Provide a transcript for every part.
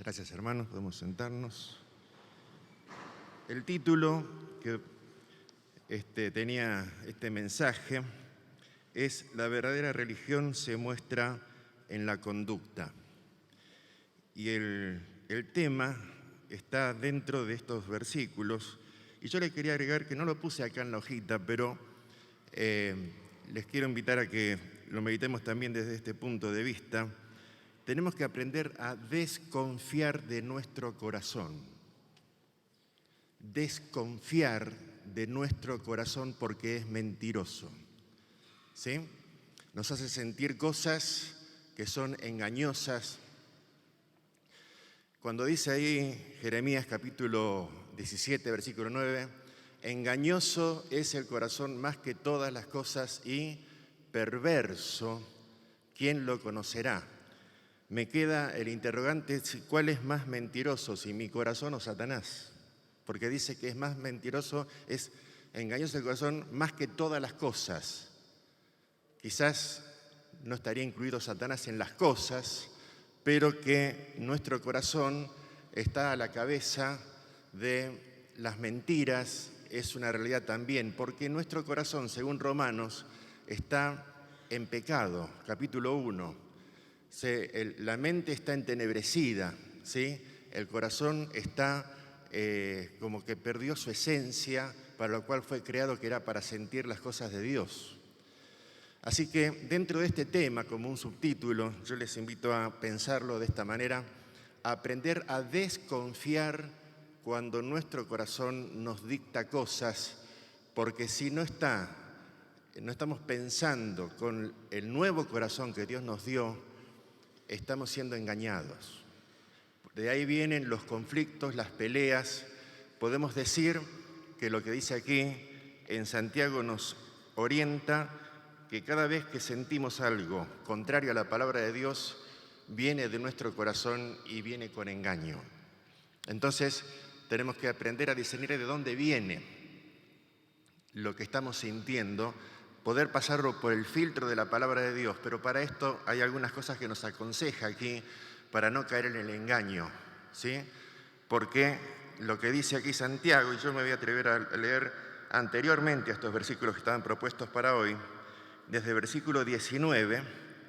Gracias, hermanos. Podemos sentarnos. El título que tenía este mensaje es «La verdadera religión se muestra en la conducta». Y el tema está dentro de estos versículos. Y yo le quería agregar que no lo puse acá en la hojita, pero les quiero invitar a que lo meditemos también desde este punto de vista. Tenemos que aprender a desconfiar de nuestro corazón. Desconfiar de nuestro corazón porque es mentiroso. ¿Sí? Nos hace sentir cosas que son engañosas. Cuando dice ahí Jeremías capítulo 17, versículo 9, engañoso es el corazón más que todas las cosas y perverso, ¿quién lo conocerá? Me queda el interrogante, ¿cuál es más mentiroso, si mi corazón o Satanás? Porque dice que es más mentiroso, es engañoso el corazón más que todas las cosas. Quizás no estaría incluido Satanás en las cosas, pero que nuestro corazón está a la cabeza de las mentiras, es una realidad también, porque nuestro corazón, según Romanos, está en pecado, capítulo 1. La mente está entenebrecida, ¿sí? El corazón está como que perdió su esencia, para lo cual fue creado, que era para sentir las cosas de Dios. Así que dentro de este tema, como un subtítulo, yo les invito a pensarlo de esta manera: a aprender a desconfiar cuando nuestro corazón nos dicta cosas, porque si no estamos pensando con el nuevo corazón que Dios nos dio, estamos siendo engañados. De ahí vienen los conflictos, las peleas. Podemos decir que lo que dice aquí en Santiago nos orienta que cada vez que sentimos algo contrario a la palabra de Dios, viene de nuestro corazón y viene con engaño. Entonces, tenemos que aprender a discernir de dónde viene lo que estamos sintiendo, poder pasarlo por el filtro de la palabra de Dios, pero para esto hay algunas cosas que nos aconseja aquí para no caer en el engaño, ¿sí? Porque lo que dice aquí Santiago, y yo me voy a atrever a leer anteriormente a estos versículos que estaban propuestos para hoy, desde el versículo 19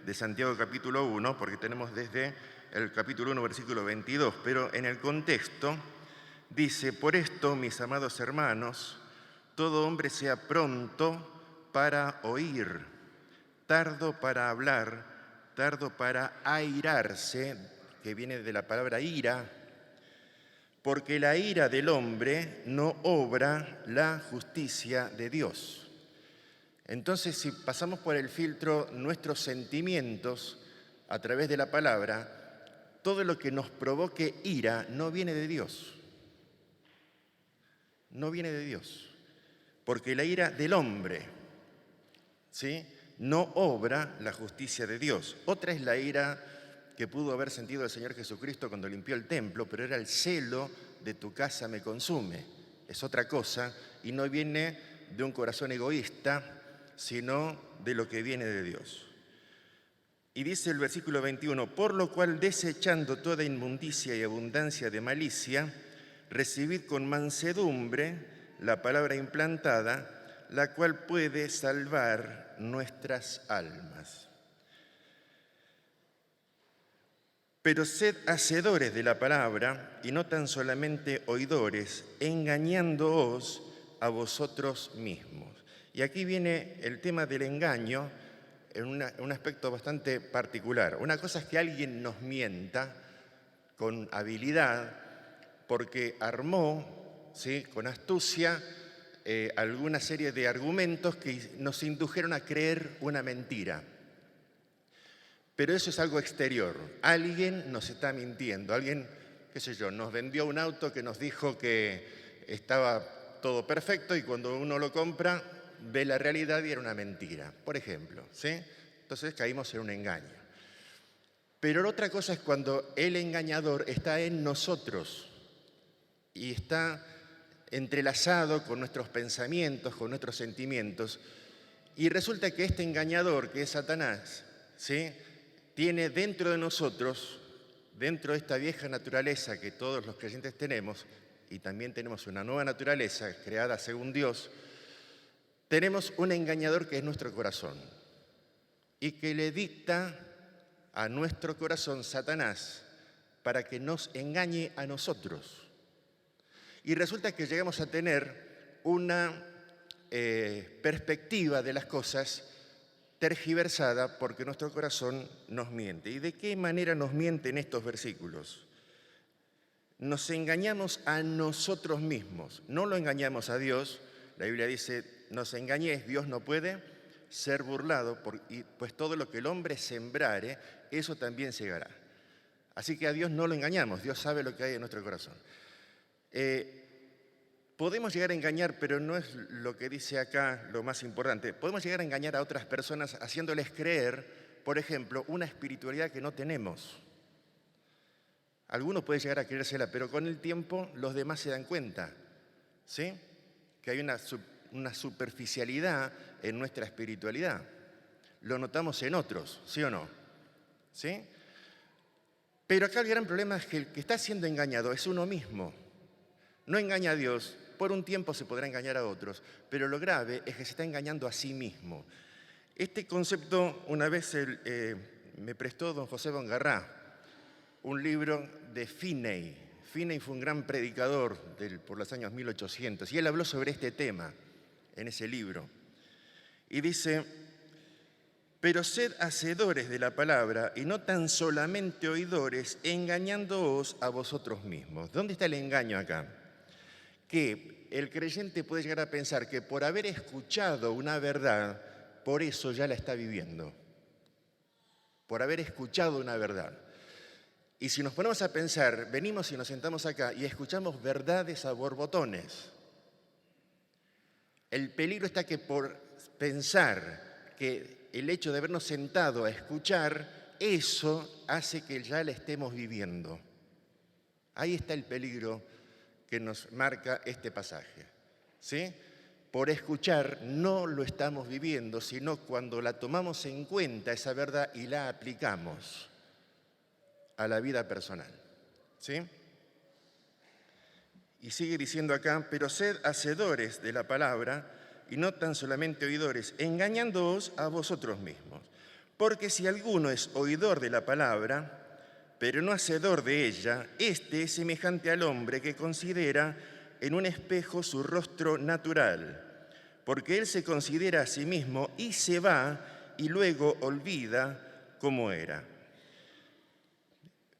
de Santiago capítulo 1, porque tenemos desde el capítulo 1, versículo 22, pero en el contexto dice: por esto, mis amados hermanos, todo hombre sea pronto para oír, tardo para hablar, tardo para airarse, que viene de la palabra ira, porque la ira del hombre no obra la justicia de Dios. Entonces, si pasamos por el filtro nuestros sentimientos a través de la palabra, todo lo que nos provoque ira no viene de Dios. No viene de Dios. Porque la ira del hombre, ¿sí?, no obra la justicia de Dios. Otra es la ira que pudo haber sentido el Señor Jesucristo cuando limpió el templo, pero era el celo de tu casa me consume. Es otra cosa y no viene de un corazón egoísta, sino de lo que viene de Dios. Y dice el versículo 21, por lo cual, desechando toda inmundicia y abundancia de malicia, recibid con mansedumbre la palabra implantada, la cual puede salvar nuestras almas. Pero sed hacedores de la palabra y no tan solamente oidores, engañándoos a vosotros mismos. Y aquí viene el tema del engaño en un aspecto bastante particular. Una cosa es que alguien nos mienta con habilidad porque armó, ¿sí?, con astucia, alguna serie de argumentos que nos indujeron a creer una mentira. Pero eso es algo exterior. Alguien nos está mintiendo. Alguien, qué sé yo, nos vendió un auto que nos dijo que estaba todo perfecto y cuando uno lo compra, ve la realidad y era una mentira, por ejemplo, ¿sí? Entonces caímos en un engaño. Pero otra cosa es cuando el engañador está en nosotros y está entrelazado con nuestros pensamientos, con nuestros sentimientos, y resulta que este engañador, que es Satanás, ¿sí?, tiene dentro de nosotros dentro de esta vieja naturaleza que todos los creyentes tenemos, y también tenemos una nueva naturaleza creada según Dios, tenemos un engañador que es nuestro corazón y que le dicta a nuestro corazón Satanás para que nos engañe a nosotros. Y resulta que llegamos a tener una perspectiva de las cosas tergiversada porque nuestro corazón nos miente. ¿Y de qué manera nos mienten estos versículos? Nos engañamos a nosotros mismos, no lo engañamos a Dios. La Biblia dice, no os engañéis, Dios no puede ser burlado, pues todo lo que el hombre sembrare, eso también segará. Así que a Dios no lo engañamos, Dios sabe lo que hay en nuestro corazón. Podemos llegar a engañar, pero no es lo que dice acá lo más importante. Podemos llegar a engañar a otras personas haciéndoles creer, por ejemplo, una espiritualidad que no tenemos. Algunos pueden llegar a creérsela, pero con el tiempo los demás se dan cuenta, ¿sí? Que hay una superficialidad en nuestra espiritualidad. Lo notamos en otros, ¿sí o no? ¿Sí? Pero acá el gran problema es que el que está siendo engañado es uno mismo. No engaña a Dios, por un tiempo se podrá engañar a otros, pero lo grave es que se está engañando a sí mismo. Este concepto una vez me prestó don José Bongarrá, un libro de Finney. Finney fue un gran predicador por los años 1800 y él habló sobre este tema en ese libro. Y dice, pero sed hacedores de la palabra y no tan solamente oidores, engañándoos a vosotros mismos. ¿Dónde está el engaño acá? Que el creyente puede llegar a pensar que por haber escuchado una verdad, por eso ya la está viviendo. Por haber escuchado una verdad. Y si nos ponemos a pensar, venimos y nos sentamos acá y escuchamos verdades a borbotones. El peligro está que por pensar que el hecho de habernos sentado a escuchar, eso hace que ya la estemos viviendo. Ahí está el peligro que nos marca este pasaje, ¿sí? Por escuchar no lo estamos viviendo, sino cuando la tomamos en cuenta esa verdad y la aplicamos a la vida personal, ¿sí? Y sigue diciendo acá, pero sed hacedores de la palabra y no tan solamente oidores, engañándoos a vosotros mismos. Porque si alguno es oidor de la palabra, pero no hacedor de ella, este es semejante al hombre que considera en un espejo su rostro natural, porque él se considera a sí mismo y se va y luego olvida cómo era.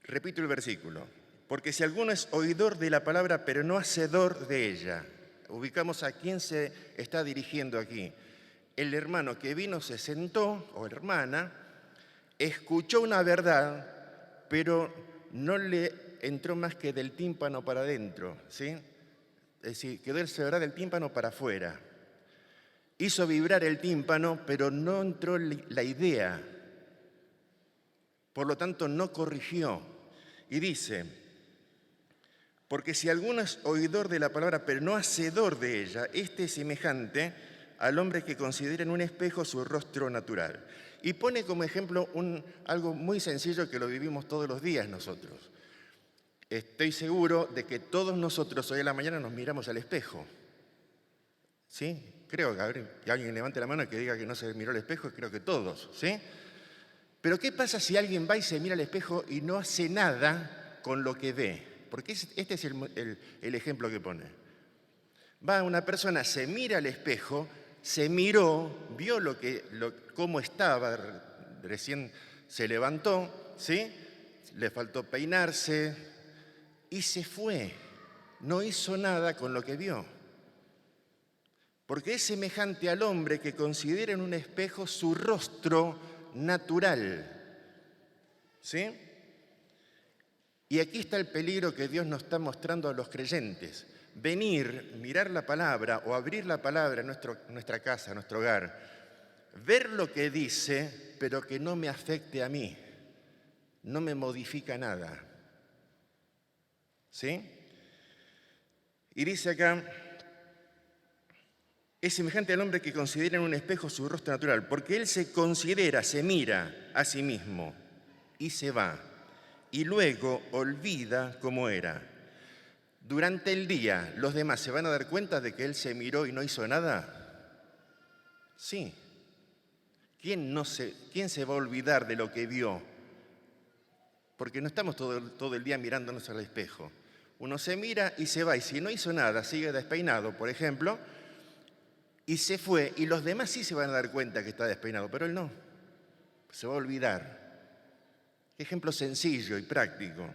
Repito el versículo. Porque si alguno es oidor de la palabra, pero no hacedor de ella, ubicamos a quién se está dirigiendo aquí. El hermano que vino se sentó, o hermana, escuchó una verdad, pero no le entró más que del tímpano para adentro, ¿sí? Es decir, quedó esa verdad del tímpano para afuera. Hizo vibrar el tímpano, pero no entró la idea. Por lo tanto, no corrigió. Y dice, porque si alguno es oidor de la palabra, pero no hacedor de ella, este es semejante al hombre que considera en un espejo su rostro natural. Y pone como ejemplo algo muy sencillo que lo vivimos todos los días nosotros. Estoy seguro de que todos nosotros hoy a la mañana nos miramos al espejo. ¿Sí? Creo que alguien levante la mano y que diga que no se miró al espejo, creo que todos, ¿sí? Pero ¿qué pasa si alguien va y se mira al espejo y no hace nada con lo que ve? Porque este es el ejemplo que pone. Va una persona, se mira al espejo, se miró, vio cómo estaba, recién se levantó, ¿sí? Le faltó peinarse y se fue. No hizo nada con lo que vio. Porque es semejante al hombre que considera en un espejo su rostro natural. ¿Sí? Y aquí está el peligro que Dios nos está mostrando a los creyentes. Venir, mirar la palabra o abrir la palabra en nuestra casa, en nuestro hogar, ver lo que dice, pero que no me afecte a mí, no me modifica nada. ¿Sí? Y dice acá, es semejante al hombre que considera en un espejo su rostro natural, porque él se considera, se mira a sí mismo y se va y luego olvida cómo era. Durante el día, ¿los demás se van a dar cuenta de que él se miró y no hizo nada? Sí. ¿Quién se va a olvidar de lo que vio? Porque no estamos todo el día mirándonos al espejo. Uno se mira y se va, y si no hizo nada, sigue despeinado, por ejemplo, y se fue, y los demás sí se van a dar cuenta que está despeinado, pero él no. Se va a olvidar. Qué ejemplo sencillo y práctico.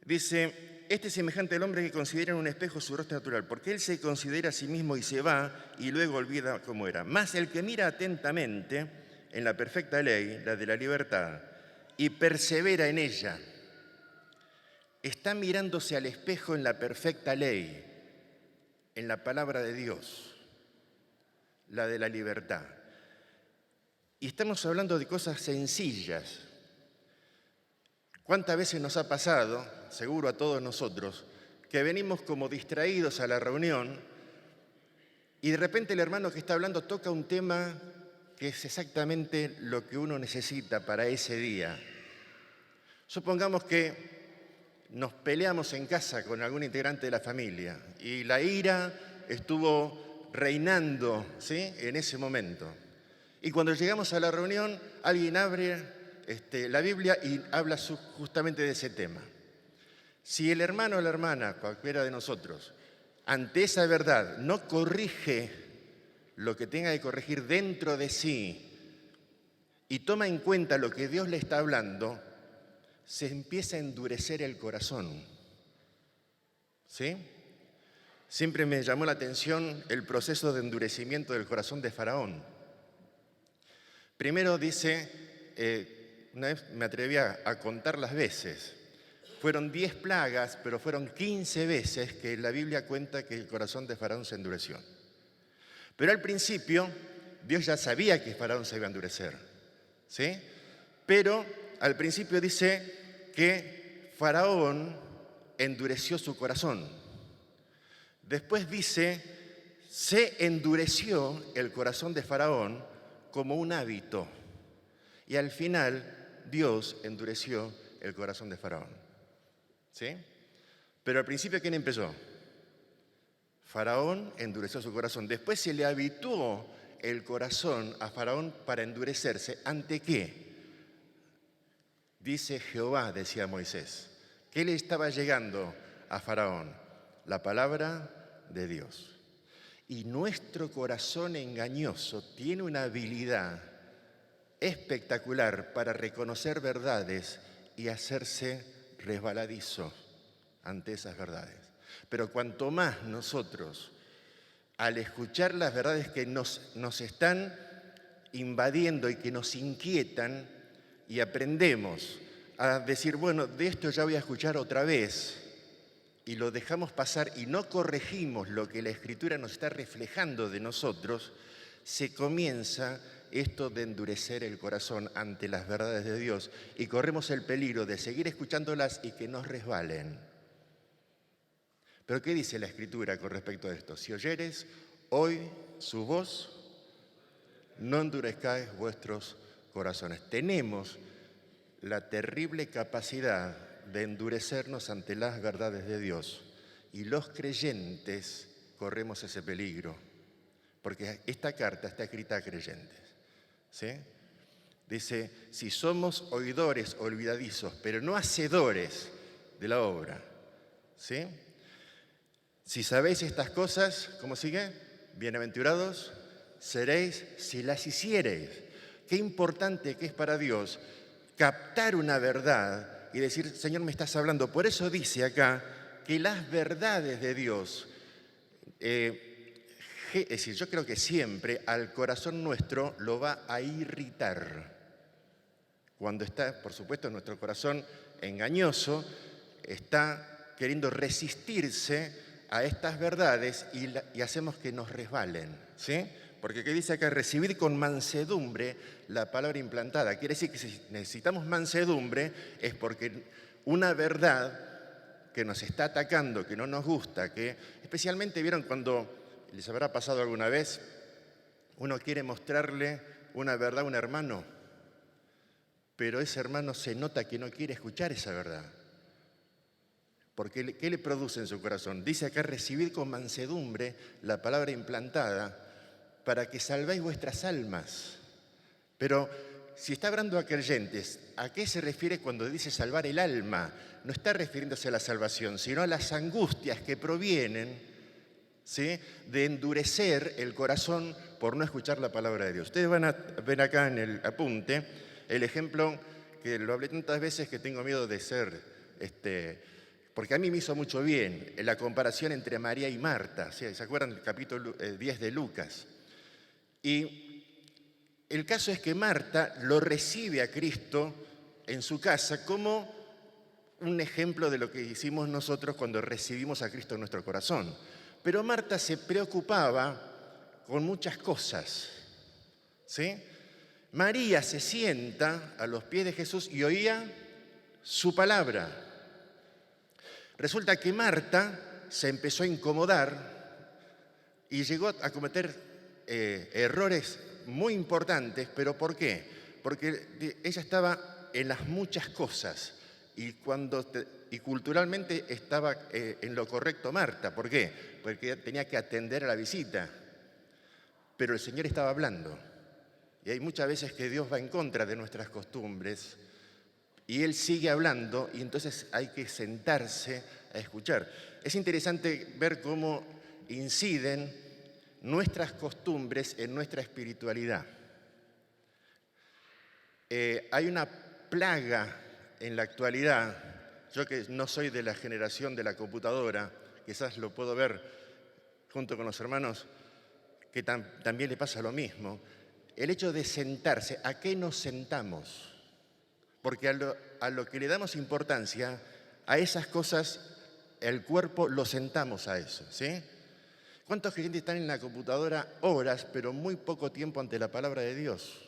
Dice, este es semejante al hombre que considera en un espejo su rostro natural, porque él se considera a sí mismo y se va y luego olvida cómo era. Mas el que mira atentamente en la perfecta ley, la de la libertad, y persevera en ella, está mirándose al espejo en la perfecta ley, en la palabra de Dios, la de la libertad. Y estamos hablando de cosas sencillas. ¿Cuántas veces nos ha pasado, seguro a todos nosotros, que venimos como distraídos a la reunión y de repente el hermano que está hablando toca un tema que es exactamente lo que uno necesita para ese día? Supongamos que nos peleamos en casa con algún integrante de la familia y la ira estuvo reinando, ¿sí?, en ese momento. Y cuando llegamos a la reunión, alguien abre la Biblia y habla justamente de ese tema. Si el hermano o la hermana, cualquiera de nosotros, ante esa verdad no corrige lo que tenga que corregir dentro de sí y toma en cuenta lo que Dios le está hablando, se empieza a endurecer el corazón. ¿Sí? Siempre me llamó la atención el proceso de endurecimiento del corazón de Faraón. Primero dice, una vez me atreví a contar las veces. Fueron 10 plagas, pero fueron 15 veces que la Biblia cuenta que el corazón de Faraón se endureció. Pero al principio, Dios ya sabía que Faraón se iba a endurecer, ¿sí? Pero al principio dice que Faraón endureció su corazón. Después dice, se endureció el corazón de Faraón como un hábito. Y al final, Dios endureció el corazón de Faraón. ¿Sí? Pero al principio, ¿quién empezó? Faraón endureció su corazón. Después se le habituó el corazón a Faraón para endurecerse. ¿Ante qué? Dice Jehová, decía Moisés. ¿Qué le estaba llegando a Faraón? La palabra de Dios. Y nuestro corazón engañoso tiene una habilidad espectacular para reconocer verdades y hacerse resbaladizo ante esas verdades. Pero cuanto más nosotros, al escuchar las verdades que nos están invadiendo y que nos inquietan, y aprendemos a decir, bueno, de esto ya voy a escuchar otra vez, y lo dejamos pasar y no corregimos lo que la Escritura nos está reflejando de nosotros, se comienza esto de endurecer el corazón ante las verdades de Dios y corremos el peligro de seguir escuchándolas y que nos resbalen. Pero ¿qué dice la Escritura con respecto a esto? Si oyeres hoy su voz, no endurezcáis vuestros corazones. Tenemos la terrible capacidad de endurecernos ante las verdades de Dios y los creyentes corremos ese peligro, porque esta carta está escrita a creyentes. ¿Sí? Dice, si somos oidores olvidadizos, pero no hacedores de la obra. ¿Sí? Si sabéis estas cosas, ¿cómo sigue? Bienaventurados seréis si las hiciereis. Qué importante que es para Dios captar una verdad y decir, Señor, me estás hablando. Por eso dice acá que las verdades de Dios, es decir, yo creo que siempre al corazón nuestro lo va a irritar. Cuando está, por supuesto, nuestro corazón engañoso, está queriendo resistirse a estas verdades y hacemos que nos resbalen, ¿sí? Porque ¿qué dice acá? Recibir con mansedumbre la palabra implantada. Quiere decir que si necesitamos mansedumbre es porque una verdad que nos está atacando, que no nos gusta, que especialmente, ¿vieron cuando les habrá pasado alguna vez? Uno quiere mostrarle una verdad a un hermano pero ese hermano se nota que no quiere escuchar esa verdad. Porque ¿qué le produce en su corazón? Dice acá, recibid con mansedumbre la palabra implantada para que salvéis vuestras almas. Pero si está hablando a creyentes, ¿a qué se refiere cuando dice salvar el alma? No está refiriéndose a la salvación, sino a las angustias que provienen, ¿sí?, de endurecer el corazón por no escuchar la palabra de Dios. Ustedes van a ver acá en el apunte el ejemplo que lo hablé tantas veces que tengo miedo de ser, porque a mí me hizo mucho bien la comparación entre María y Marta. ¿Sí? ¿Se acuerdan del capítulo 10 de Lucas? Y el caso es que Marta lo recibe a Cristo en su casa como un ejemplo de lo que hicimos nosotros cuando recibimos a Cristo en nuestro corazón. Pero Marta se preocupaba con muchas cosas, ¿sí? María se sienta a los pies de Jesús y oía su palabra. Resulta que Marta se empezó a incomodar y llegó a cometer errores muy importantes. ¿Pero por qué? Porque ella estaba en las muchas cosas y culturalmente estaba en lo correcto Marta. ¿Por qué? Porque tenía que atender a la visita. Pero el Señor estaba hablando. Y hay muchas veces que Dios va en contra de nuestras costumbres y Él sigue hablando y entonces hay que sentarse a escuchar. Es interesante ver cómo inciden nuestras costumbres en nuestra espiritualidad. Hay una plaga en la actualidad. Yo que no soy de la generación de la computadora, quizás lo puedo ver junto con los hermanos, que también le pasa lo mismo. El hecho de sentarse, ¿a qué nos sentamos? Porque a lo que le damos importancia, a esas cosas, el cuerpo lo sentamos a eso, ¿sí? ¿Cuántos creyentes están en la computadora horas, pero muy poco tiempo ante la palabra de Dios?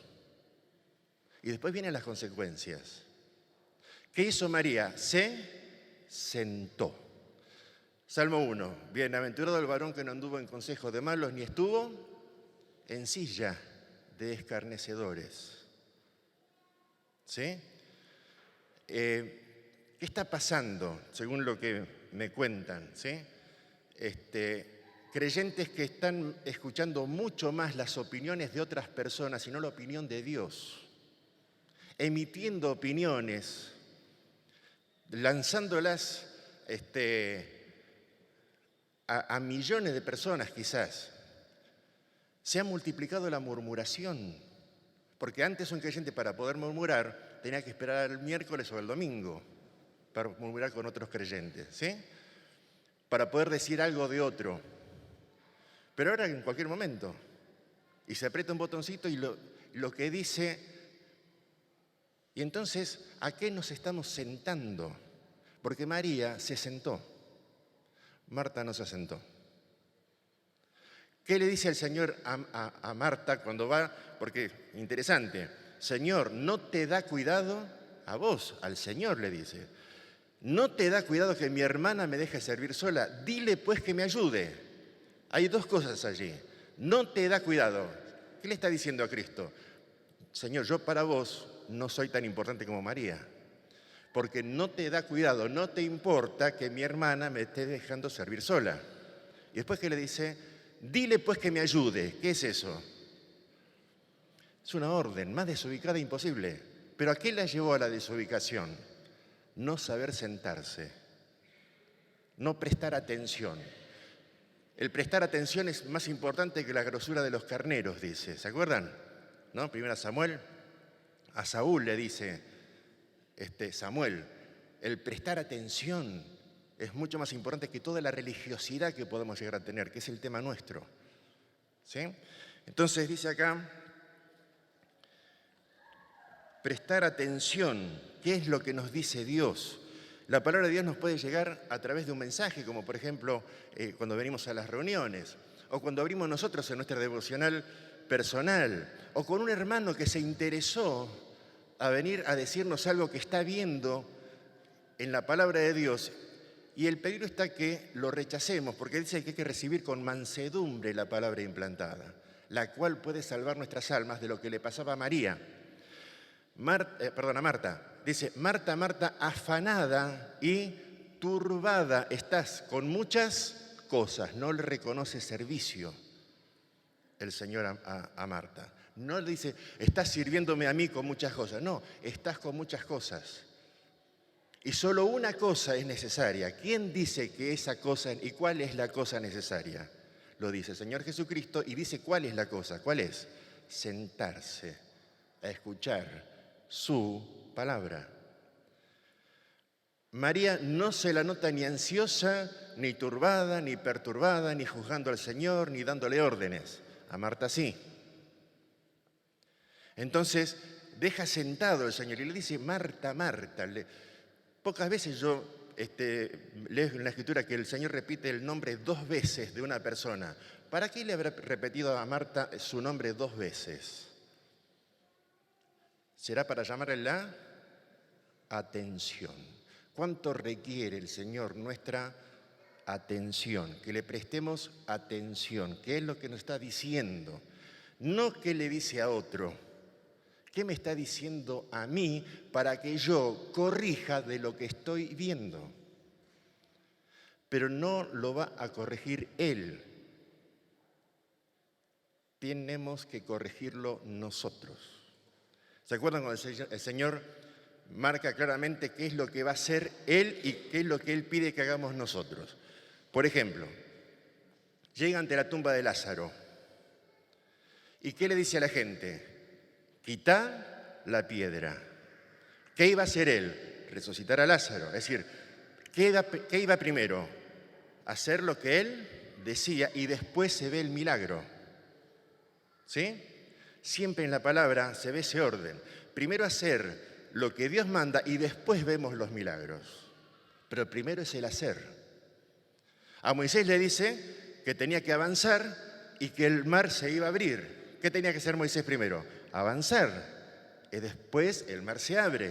Y después vienen las consecuencias. ¿Qué hizo María? Se sentó. Salmo 1. Bienaventurado el varón que no anduvo en consejo de malos, ni estuvo en silla de escarnecedores. ¿Sí? ¿Qué está pasando, según lo que me cuentan? ¿Sí? Creyentes que están escuchando mucho más las opiniones de otras personas y no la opinión de Dios, emitiendo opiniones, lanzándolas a millones de personas quizás. Se ha multiplicado la murmuración, porque antes un creyente para poder murmurar tenía que esperar el miércoles o el domingo para murmurar con otros creyentes, ¿sí? Para poder decir algo de otro. Pero ahora en cualquier momento. Y se aprieta un botoncito y lo que dice. Y entonces, ¿a qué nos estamos sentando? Porque María se sentó. Marta no se sentó. ¿Qué le dice el Señor a Marta cuando va? Porque, interesante, Señor, ¿no te da cuidado? A vos, al Señor le dice. ¿No te da cuidado que mi hermana me deje servir sola? Dile pues que me ayude. Hay dos cosas allí. No te da cuidado. ¿Qué le está diciendo a Cristo? Señor, yo para vos no soy tan importante como María. Porque no te da cuidado, no te importa que mi hermana me esté dejando servir sola. Y después que le dice, dile pues que me ayude. ¿Qué es eso? Es una orden, más desubicada imposible. ¿Pero a qué la llevó a la desubicación? No saber sentarse, no prestar atención. El prestar atención es más importante que la grosura de los carneros, dice. ¿Se acuerdan? ¿No? Primero Samuel, a Saúl le dice Samuel, el prestar atención es mucho más importante que toda la religiosidad que podemos llegar a tener, que es el tema nuestro. ¿Sí? Entonces dice acá, prestar atención, ¿qué es lo que nos dice Dios? La palabra de Dios nos puede llegar a través de un mensaje, como por ejemplo cuando venimos a las reuniones, o cuando abrimos nosotros en nuestra devocional personal, o con un hermano que se interesó a venir a decirnos algo que está viendo en la palabra de Dios. Y el peligro está que lo rechacemos, porque dice que hay que recibir con mansedumbre la palabra implantada, la cual puede salvar nuestras almas de lo que le pasaba a María. a Marta. Dice, Marta, Marta, afanada y turbada estás con muchas cosas. No le reconoce servicio el Señor a Marta. No le dice, estás sirviéndome a mí con muchas cosas. No, estás con muchas cosas. Y solo una cosa es necesaria. ¿Quién dice que esa cosa y cuál es la cosa necesaria? Lo dice el Señor Jesucristo y dice cuál es la cosa. ¿Cuál es? Sentarse a escuchar su palabra. María no se la nota ni ansiosa, ni turbada, ni perturbada, ni juzgando al Señor, ni dándole órdenes. A Marta sí. Entonces deja sentado el Señor y le dice, Marta, Marta. Pocas veces yo leo en la Escritura que el Señor repite el nombre 2 veces de una persona. ¿Para qué le habrá repetido a Marta su nombre 2 veces? ¿Será para llamarle la atención? ¿Cuánto requiere el Señor nuestra atención? Que le prestemos atención. ¿Qué es lo que nos está diciendo? No qué le dice a otro. ¿Qué me está diciendo a mí para que yo corrija de lo que estoy viendo? Pero no lo va a corregir Él. Tenemos que corregirlo nosotros. ¿Se acuerdan cuando el Señor marca claramente qué es lo que va a hacer Él y qué es lo que Él pide que hagamos nosotros? Por ejemplo, llega ante la tumba de Lázaro. ¿Y qué le dice a la gente? Quitá la piedra. ¿Qué iba a hacer Él? Resucitar a Lázaro. Es decir, ¿qué iba primero? Hacer lo que Él decía y después se ve el milagro. ¿Sí? Siempre en la palabra se ve ese orden. Primero hacer lo que Dios manda y después vemos los milagros. Pero primero es el hacer. A Moisés le dice que tenía que avanzar y que el mar se iba a abrir. ¿Qué tenía que hacer Moisés primero? Avanzar. Y después el mar se abre.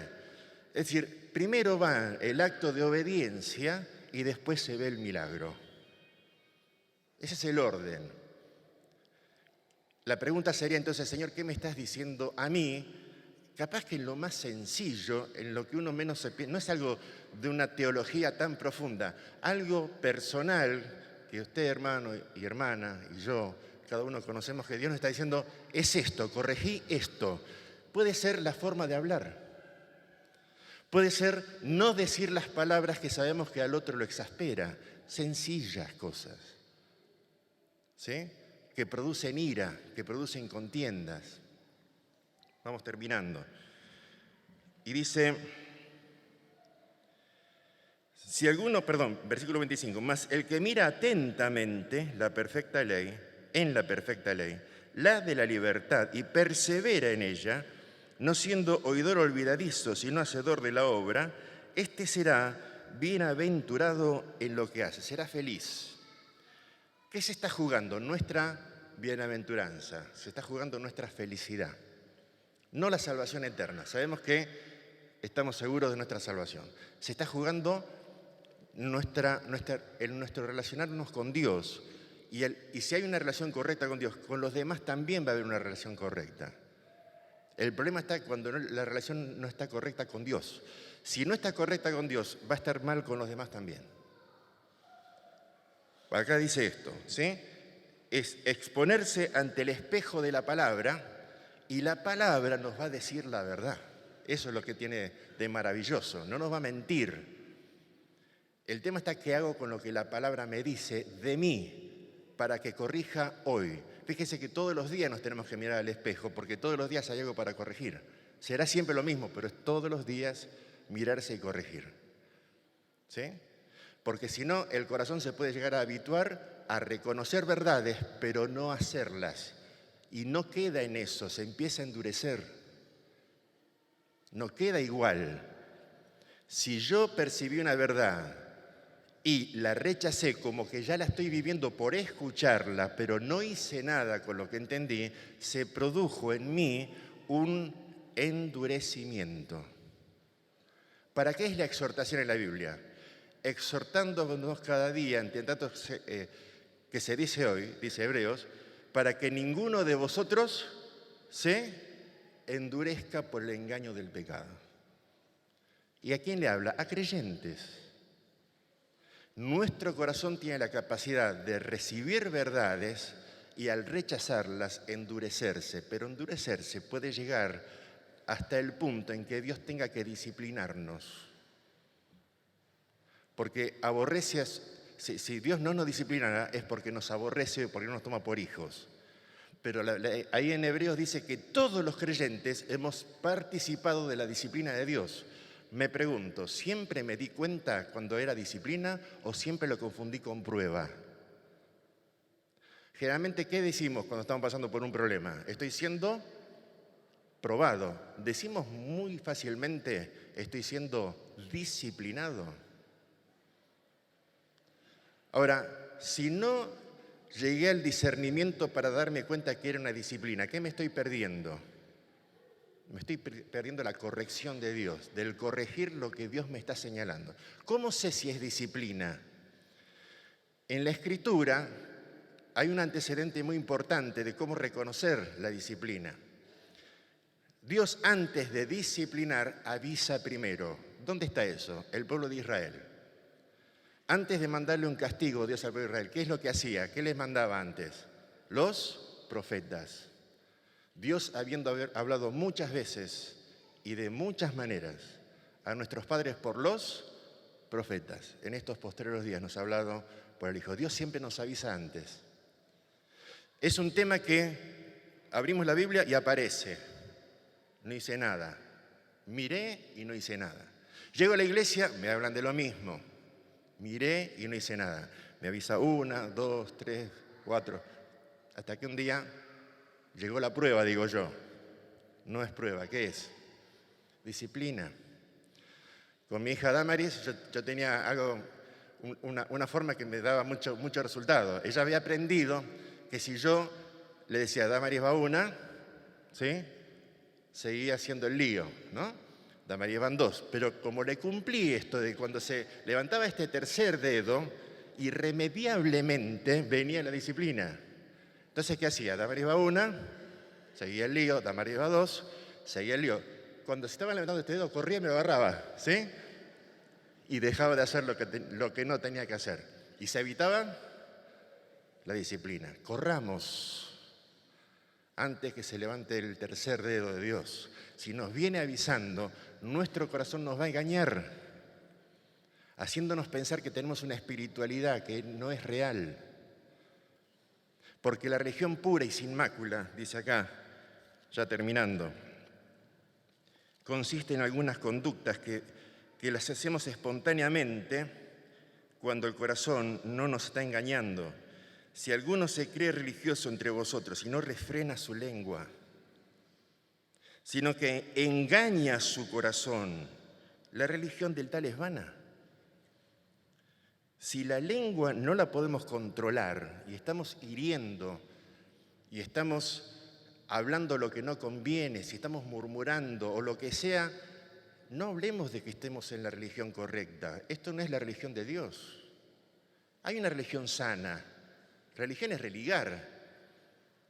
Es decir, primero va el acto de obediencia y después se ve el milagro. Ese es el orden. La pregunta sería entonces, Señor, ¿qué me estás diciendo a mí? Capaz que en lo más sencillo, en lo que uno menos se piensa, no es algo de una teología tan profunda, algo personal que usted, hermano y hermana, y yo, cada uno conocemos que Dios nos está diciendo, es esto, corregí esto. Puede ser la forma de hablar. Puede ser no decir las palabras que sabemos que al otro lo exaspera. Sencillas cosas. ¿Sí? Que producen ira, que producen contiendas. Vamos terminando. Y dice, versículo 25, mas el que mira atentamente en la perfecta ley, la de la libertad, y persevera en ella, no siendo oidor olvidadizo, sino hacedor de la obra, este será bienaventurado en lo que hace, será feliz. ¿Qué se está jugando? Nuestra bienaventuranza, se está jugando nuestra felicidad, no la salvación eterna. Sabemos que estamos seguros de nuestra salvación. Se está jugando nuestro relacionarnos con Dios. Y si hay una relación correcta con Dios, con los demás también va a haber una relación correcta. El problema está cuando la relación no está correcta con Dios. Si no está correcta con Dios, va a estar mal con los demás también. Acá dice esto, ¿sí? Es exponerse ante el espejo de la palabra y la palabra nos va a decir la verdad. Eso es lo que tiene de maravilloso, no nos va a mentir. El tema está qué hago con lo que la palabra me dice de mí para que corrija hoy. Fíjese que todos los días nos tenemos que mirar al espejo porque todos los días hay algo para corregir. Será siempre lo mismo, pero es todos los días mirarse y corregir. ¿Sí? Porque si no, el corazón se puede llegar a habituar a reconocer verdades, pero no hacerlas. Y no queda en eso, se empieza a endurecer. No queda igual. Si yo percibí una verdad y la rechacé como que ya la estoy viviendo por escucharla, pero no hice nada con lo que entendí, se produjo en mí un endurecimiento. ¿Para qué es la exhortación en la Biblia? Exhortándonos cada día, entre tanto que se dice hoy, dice Hebreos, para que ninguno de vosotros se endurezca por el engaño del pecado. ¿Y a quién le habla? A creyentes. Nuestro corazón tiene la capacidad de recibir verdades y al rechazarlas endurecerse, pero endurecerse puede llegar hasta el punto en que Dios tenga que disciplinarnos. Porque si Dios no nos disciplinara es porque nos aborrece o porque no nos toma por hijos. Pero ahí en Hebreos dice que todos los creyentes hemos participado de la disciplina de Dios. Me pregunto, ¿siempre me di cuenta cuando era disciplina o siempre lo confundí con prueba? Generalmente, ¿qué decimos cuando estamos pasando por un problema? Estoy siendo probado. Decimos muy fácilmente, estoy siendo disciplinado. Ahora, si no llegué al discernimiento para darme cuenta que era una disciplina, ¿qué me estoy perdiendo? Me estoy perdiendo la corrección de Dios, del corregir lo que Dios me está señalando. ¿Cómo sé si es disciplina? En la Escritura hay un antecedente muy importante de cómo reconocer la disciplina. Dios, antes de disciplinar, avisa primero. ¿Dónde está eso? El pueblo de Israel. Antes de mandarle un castigo, Dios al pueblo de Israel, ¿qué es lo que hacía? ¿Qué les mandaba antes? Los profetas. Dios, habiendo hablado muchas veces y de muchas maneras a nuestros padres por los profetas, en estos postreros días nos ha hablado por el Hijo. Dios siempre nos avisa antes. Es un tema que abrimos la Biblia y aparece. No hice nada. Miré y no hice nada. Llego a la iglesia, me hablan de lo mismo. Miré y no hice nada. Me avisa 1, 2, 3, 4. Hasta que un día llegó la prueba, digo yo. No es prueba, ¿qué es? Disciplina. Con mi hija Damaris yo tenía una forma que me daba mucho resultado. Ella había aprendido que si yo le decía Damaris va 1, ¿sí? Seguía haciendo el lío, ¿no? Damaris van 2. Pero como le cumplí esto de cuando se levantaba este tercer dedo, irremediablemente venía la disciplina. Entonces, ¿qué hacía? Damaris va 1, seguía el lío, Damaris va 2, seguía el lío. Cuando se estaba levantando este dedo, corría y me lo agarraba, ¿sí? Y dejaba de hacer lo que no tenía que hacer. Y se evitaba la disciplina. Corramos antes que se levante el tercer dedo de Dios. Si nos viene avisando, nuestro corazón nos va a engañar, haciéndonos pensar que tenemos una espiritualidad que no es real. Porque la religión pura y sin mácula, dice acá, ya terminando, consiste en algunas conductas que las hacemos espontáneamente cuando el corazón no nos está engañando. Si alguno se cree religioso entre vosotros y no refrena su lengua, sino que engaña su corazón, la religión del tal es vana. Si la lengua no la podemos controlar y estamos hiriendo y estamos hablando lo que no conviene, si estamos murmurando o lo que sea, no hablemos de que estemos en la religión correcta. Esto no es la religión de Dios. Hay una religión sana. Religión es religar,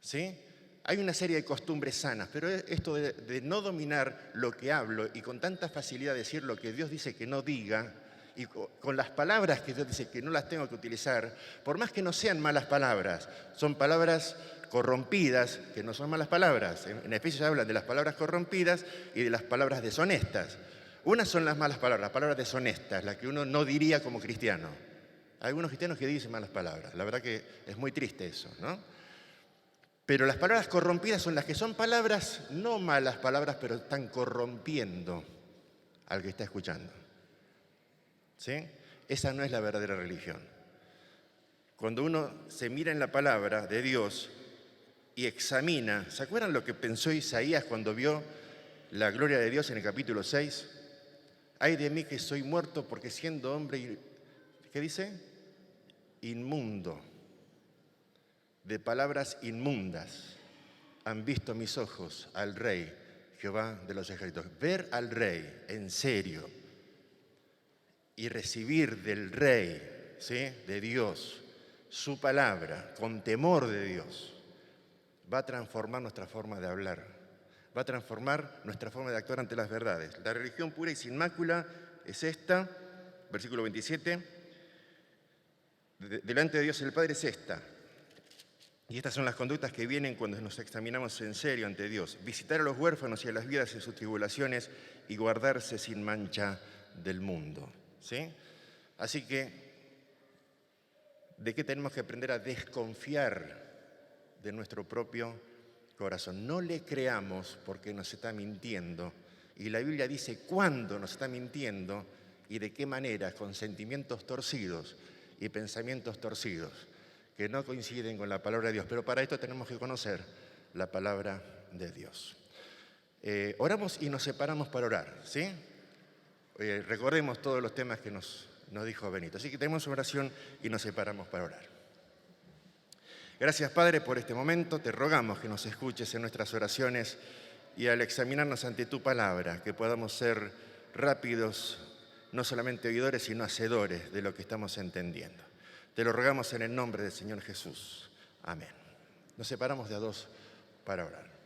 ¿sí? Hay una serie de costumbres sanas, pero esto de no dominar lo que hablo y con tanta facilidad decir lo que Dios dice que no diga, y con las palabras que Dios dice que no las tengo que utilizar, por más que no sean malas palabras, son palabras corrompidas, que no son malas palabras. En Efesios hablan de las palabras corrompidas y de las palabras deshonestas. Unas son las malas palabras deshonestas, las que uno no diría como cristiano. Hay algunos cristianos que dicen malas palabras, la verdad que es muy triste eso, ¿no? Pero las palabras corrompidas son las que son palabras, no malas palabras, pero están corrompiendo al que está escuchando. ¿Sí? Esa no es la verdadera religión. Cuando uno se mira en la palabra de Dios y examina, ¿se acuerdan lo que pensó Isaías cuando vio la gloria de Dios en el capítulo 6? Ay de mí que soy muerto porque siendo hombre, ¿qué dice? Inmundo, de palabras inmundas, han visto mis ojos al Rey, Jehová de los ejércitos. Ver al Rey en serio y recibir del Rey, ¿sí?, de Dios, su palabra, con temor de Dios, va a transformar nuestra forma de hablar, va a transformar nuestra forma de actuar ante las verdades. La religión pura y sin mácula es esta, versículo 27, delante de Dios el Padre es esta. Y estas son las conductas que vienen cuando nos examinamos en serio ante Dios. Visitar a los huérfanos y a las viudas en sus tribulaciones y guardarse sin mancha del mundo. ¿Sí? Así que, ¿de qué tenemos que aprender a desconfiar de nuestro propio corazón? No le creamos porque nos está mintiendo. Y la Biblia dice cuándo nos está mintiendo y de qué manera, con sentimientos torcidos y pensamientos torcidos que no coinciden con la palabra de Dios. Pero para esto tenemos que conocer la palabra de Dios. Oramos y nos separamos para orar, ¿sí? Recordemos todos los temas que nos dijo Benito. Así que tenemos oración y nos separamos para orar. Gracias, Padre, por este momento. Te rogamos que nos escuches en nuestras oraciones y al examinarnos ante tu palabra, que podamos ser rápidos, no solamente oidores, sino hacedores de lo que estamos entendiendo. Te lo rogamos en el nombre del Señor Jesús. Amén. Nos separamos de a dos para orar.